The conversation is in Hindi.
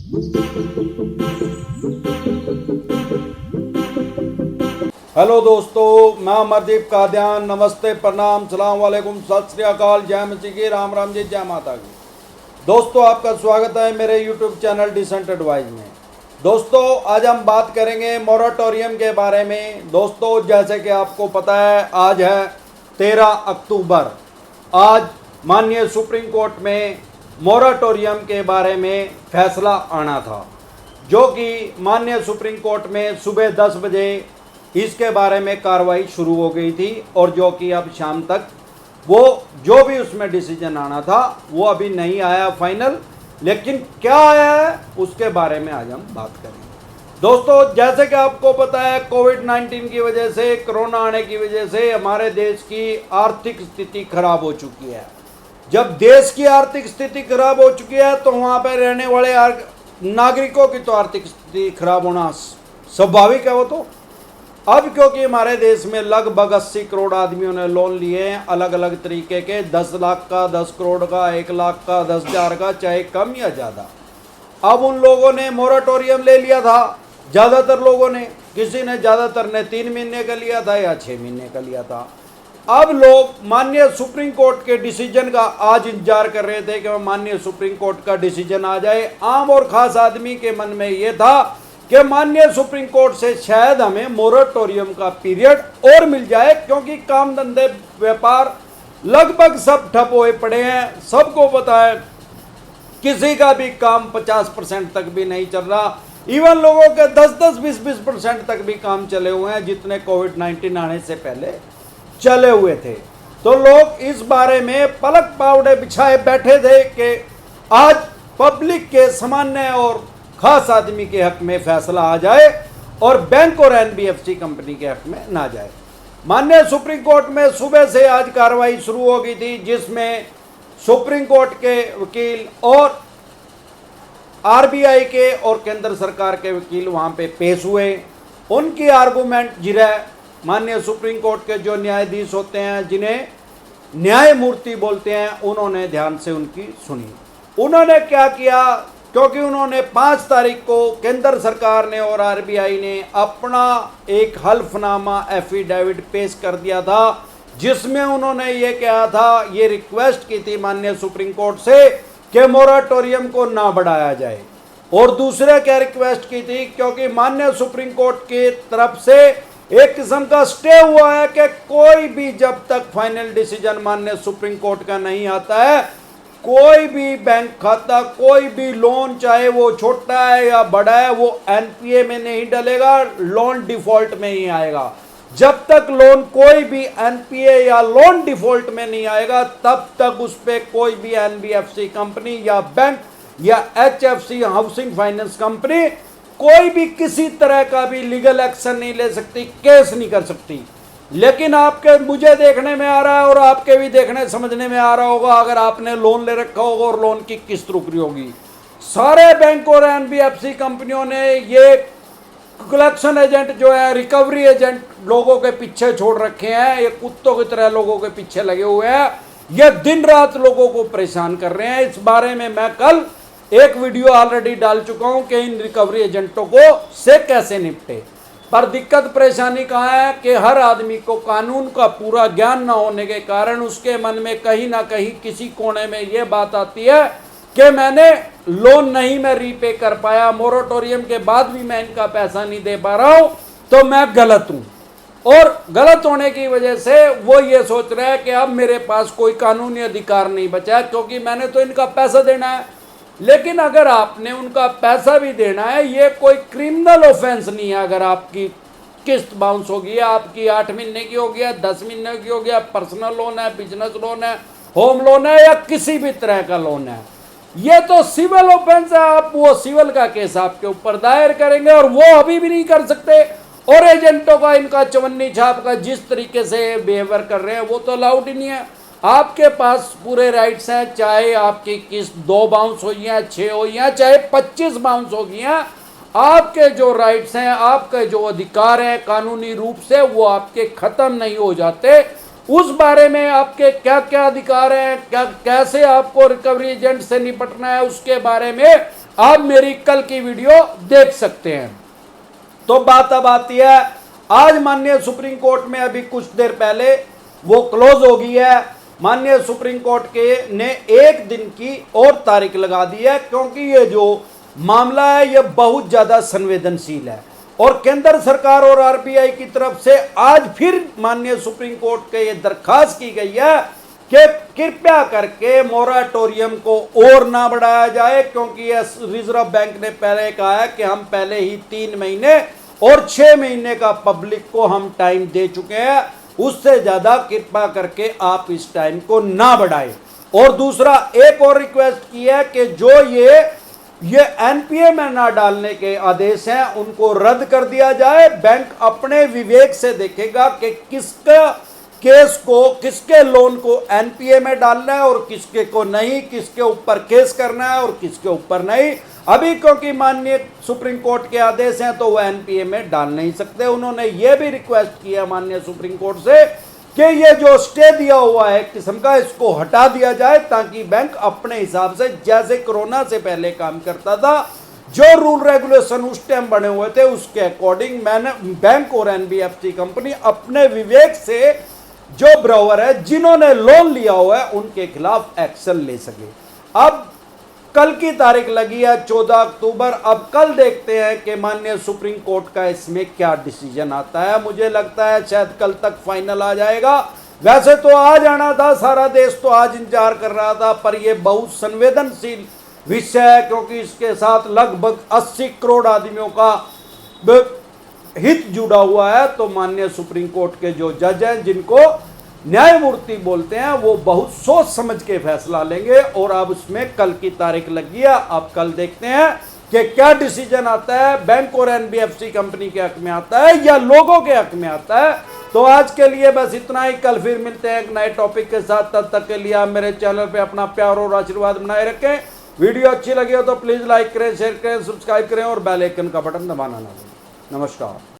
हेलो दोस्तों, मैं अमरदीप कादियान। नमस्ते, प्रणाम, सलाम वालेकुम, सत श्री अकाल, जय मसीह की, राम राम जी, जय माता की। दोस्तों, आपका स्वागत है मेरे यूट्यूब चैनल डिसेंट एडवाइज में। दोस्तों, आज हम बात करेंगे मोराटोरियम के बारे में। दोस्तों, जैसे कि आपको पता है, आज है 13 अक्टूबर। आज माननीय सुप्रीम कोर्ट में मोराटोरियम के बारे में फैसला आना था, जो कि माननीय सुप्रीम कोर्ट में सुबह 10 बजे इसके बारे में कार्रवाई शुरू हो गई थी, और जो कि अब शाम तक वो जो भी उसमें डिसीजन आना था वो अभी नहीं आया फाइनल। लेकिन क्या आया है उसके बारे में आज हम बात करेंगे। दोस्तों, जैसे कि आपको पता है, कोविड-19 की वजह से, कोरोना आने की वजह से हमारे देश की आर्थिक स्थिति खराब हो चुकी है। जब देश की आर्थिक स्थिति खराब हो चुकी है तो वहाँ पर रहने वाले नागरिकों की तो आर्थिक स्थिति खराब होना स्वाभाविक है। वो तो अब क्योंकि हमारे देश में लगभग 80 करोड़ आदमियों ने लोन लिए हैं, अलग अलग तरीके के, 10 लाख का, 10 करोड़ का, 1 लाख का, 10,000 का, चाहे कम या ज़्यादा। अब उन लोगों ने मोराटोरियम ले लिया था, ज़्यादातर लोगों ने, किसी ने, ज़्यादातर ने 3 महीने का लिया था या 6 महीने का लिया था। अब लोग माननीय सुप्रीम कोर्ट के डिसीजन का आज इंतजार कर रहे थे कि माननीय सुप्रीम कोर्ट का डिसीजन आ जाए। आम और खास आदमी के मन में ये था कि माननीय सुप्रीम कोर्ट से शायद हमें मोराटोरियम का पीरियड और मिल जाए, क्योंकि काम धंधे व्यापार लगभग सब ठप हुए पड़े हैं। सबको पता है, किसी का भी काम 50% तक भी नहीं चल रहा। इवन लोगों के 10-10, 20-20% तक भी काम चले हुए हैं, जितने कोविड-19 आने से पहले चले हुए थे। तो लोग इस बारे में पलक पावड़े बिछाए बैठे थे कि आज पब्लिक के सामान्य और खास आदमी के हक में फैसला आ जाए और बैंक और एनबीएफसी कंपनी के हक में ना जाए। माननीय सुप्रीम कोर्ट में सुबह से आज कार्रवाई शुरू हो गई थी, जिसमें सुप्रीम कोर्ट के वकील और आरबीआई के और केंद्र सरकार के वकील वहां पे पेश हुए। उनकी आर्गूमेंट जिरह माननीय सुप्रीम कोर्ट के जो न्यायाधीश होते हैं, जिन्हें न्यायमूर्ति बोलते हैं, उन्होंने ध्यान से उनकी सुनी। उन्होंने क्या किया, क्योंकि उन्होंने 5 तारीख को केंद्र सरकार ने और आरबीआई ने अपना एक हल्फनामा एफिडेविट पेश कर दिया था, जिसमें उन्होंने ये कहा था, ये रिक्वेस्ट की थी माननीय सुप्रीम कोर्ट से कि मोराटोरियम को ना बढ़ाया जाए। और दूसरा क्या रिक्वेस्ट की थी, क्योंकि माननीय सुप्रीम कोर्ट की तरफ से एक किस्म का स्टे हुआ है कि कोई भी जब तक फाइनल डिसीजन माननीय सुप्रीम कोर्ट का नहीं आता है, कोई भी बैंक खाता, कोई भी लोन, चाहे वो छोटा है या बड़ा है, वो एनपीए में नहीं डलेगा, लोन डिफॉल्ट में ही आएगा। जब तक लोन कोई भी एनपीए या लोन डिफॉल्ट में नहीं आएगा, तब तक उस पर कोई भी एनबीएफसी कंपनी या बैंक या एचएफसी हाउसिंग फाइनेंस कंपनी कोई भी किसी तरह का भी लीगल एक्शन नहीं ले सकती, केस नहीं कर सकती। लेकिन आपके, मुझे देखने में आ रहा है और आपके भी देखने समझने में आ रहा होगा, अगर आपने लोन ले रखा होगा और लोन की किस्त रुक रही होगी, सारे बैंक और एनबीएफसी कंपनियों ने ये कलेक्शन एजेंट जो है, रिकवरी एजेंट लोगों के पीछे छोड़ रखे हैं। ये कुत्तों की तरह लोगों के पीछे लगे हुए हैं, ये दिन रात लोगों को परेशान कर रहे हैं। इस बारे में मैं कल एक वीडियो ऑलरेडी डाल चुका हूं कि इन रिकवरी एजेंटों को से कैसे निपटे। पर दिक्कत परेशानी कहाँ है कि हर आदमी को कानून का पूरा ज्ञान न होने के कारण उसके मन में कहीं ना कहीं किसी कोने में ये बात आती है कि मैंने लोन नहीं मैं रीपे कर पाया, मोराटोरियम के बाद भी मैं इनका पैसा नहीं दे पा रहा हूं, तो मैं गलत हूं। और गलत होने की वजह से वो ये सोच रहे हैं कि अब मेरे पास कोई कानूनी अधिकार नहीं बचा, क्योंकि मैंने तो इनका पैसा देना है। लेकिन अगर आपने उनका पैसा भी देना है, ये कोई क्रिमिनल ऑफेंस नहीं है। अगर आपकी किस्त बाउंस हो गई है, आपकी 8 महीने की हो गया, 10 महीने की हो गया, पर्सनल लोन है, बिजनेस लोन है, होम लोन है या किसी भी तरह का लोन है, ये तो सिविल ऑफेंस है। आप वो सिविल का केस आपके ऊपर दायर करेंगे और वो अभी भी नहीं कर सकते। और एजेंटों का, इनका चवन्नी छाप का जिस तरीके से बिहेवियर कर रहे हैं, वो तो अलाउड ही नहीं है। आपके पास पूरे राइट्स हैं, चाहे आपकी किस्त 2 बाउंस हो गई हैं, 6 हो गई हैं, चाहे 25 बाउंस हो गई हैं, आपके जो राइट्स हैं, आपके जो अधिकार हैं कानूनी रूप से, वो आपके खत्म नहीं हो जाते। उस बारे में आपके क्या क्या अधिकार हैं, क्या कैसे आपको रिकवरी एजेंट से निपटना है, उसके बारे में आप मेरी कल की वीडियो देख सकते हैं। तो बात अब आती है, आज माननीय सुप्रीम कोर्ट में अभी कुछ देर पहले वो क्लोज हो गई है। माननीय सुप्रीम कोर्ट के ने एक दिन की और तारीख लगा दी है, क्योंकि ये जो मामला है ये बहुत ज्यादा संवेदनशील है और केंद्र सरकार और आरबीआई की तरफ से आज फिर माननीय सुप्रीम कोर्ट के ये दरखास्त की गई है कि कृपया करके मोराटोरियम को और ना बढ़ाया जाए, क्योंकि ये रिजर्व बैंक ने पहले कहा है कि हम पहले ही 3 महीने और 6 महीने का पब्लिक को हम टाइम दे चुके हैं, उससे ज्यादा कृपया करके आप इस टाइम को ना बढ़ाएं। और दूसरा एक और रिक्वेस्ट की है कि जो ये एनपीए में ना डालने के आदेश हैं उनको रद्द कर दिया जाए। बैंक अपने विवेक से देखेगा कि किसका केस को, किसके लोन को एनपीए में डालना है और किसके को नहीं, किसके ऊपर केस करना है और किसके ऊपर नहीं। अभी क्योंकि माननीय सुप्रीम कोर्ट के आदेश हैं तो वो एनपीए में डाल नहीं सकते। उन्होंने ये भी रिक्वेस्ट किया माननीय सुप्रीम कोर्ट से कि ये जो स्टे दिया हुआ है किस्म का, इसको हटा दिया जाए, ताकि बैंक अपने हिसाब से जैसे कोरोना से पहले काम करता था, जो रूल रेगुलेशन उस टाइम बने हुए थे उसके अकॉर्डिंग मैंने बैंक और एनबीएफसी कंपनी अपने विवेक से जो ब्रोवर है जिन्होंने लोन लिया हुआ है उनके खिलाफ एक्शन ले सके। अब कल की तारीख लगी है 14 अक्टूबर। अब कल देखते हैं कि माननीय सुप्रीम कोर्ट का इसमें क्या डिसीजन आता है। मुझे लगता है शायद कल तक फाइनल आ जाएगा। वैसे तो आज आना था, सारा देश तो आज इंतजार कर रहा था, पर यह बहुत संवेदनशील विषय है क्योंकि इसके साथ लगभग 80 करोड़ आदमियों का हित जुड़ा हुआ है। तो माननीय सुप्रीम कोर्ट के जो जज हैं, जिनको न्यायमूर्ति बोलते हैं, वो बहुत सोच समझ के फैसला लेंगे। और अब उसमें कल की तारीख लगी है। अब कल देखते हैं कि क्या डिसीजन आता है, बैंक और एनबीएफसी कंपनी के हक में आता है या लोगों के हक में आता है। तो आज के लिए बस इतना ही। कल फिर मिलते हैं एक नए टॉपिक के साथ। तब तक के लिए आप मेरे चैनल पे अपना प्यार और आशीर्वाद बनाए रखें। वीडियो अच्छी लगी हो तो प्लीज लाइक करें, शेयर करें, सब्सक्राइब करें और बेल आइकन का बटन दबाना ना भूलें। नमस्कार।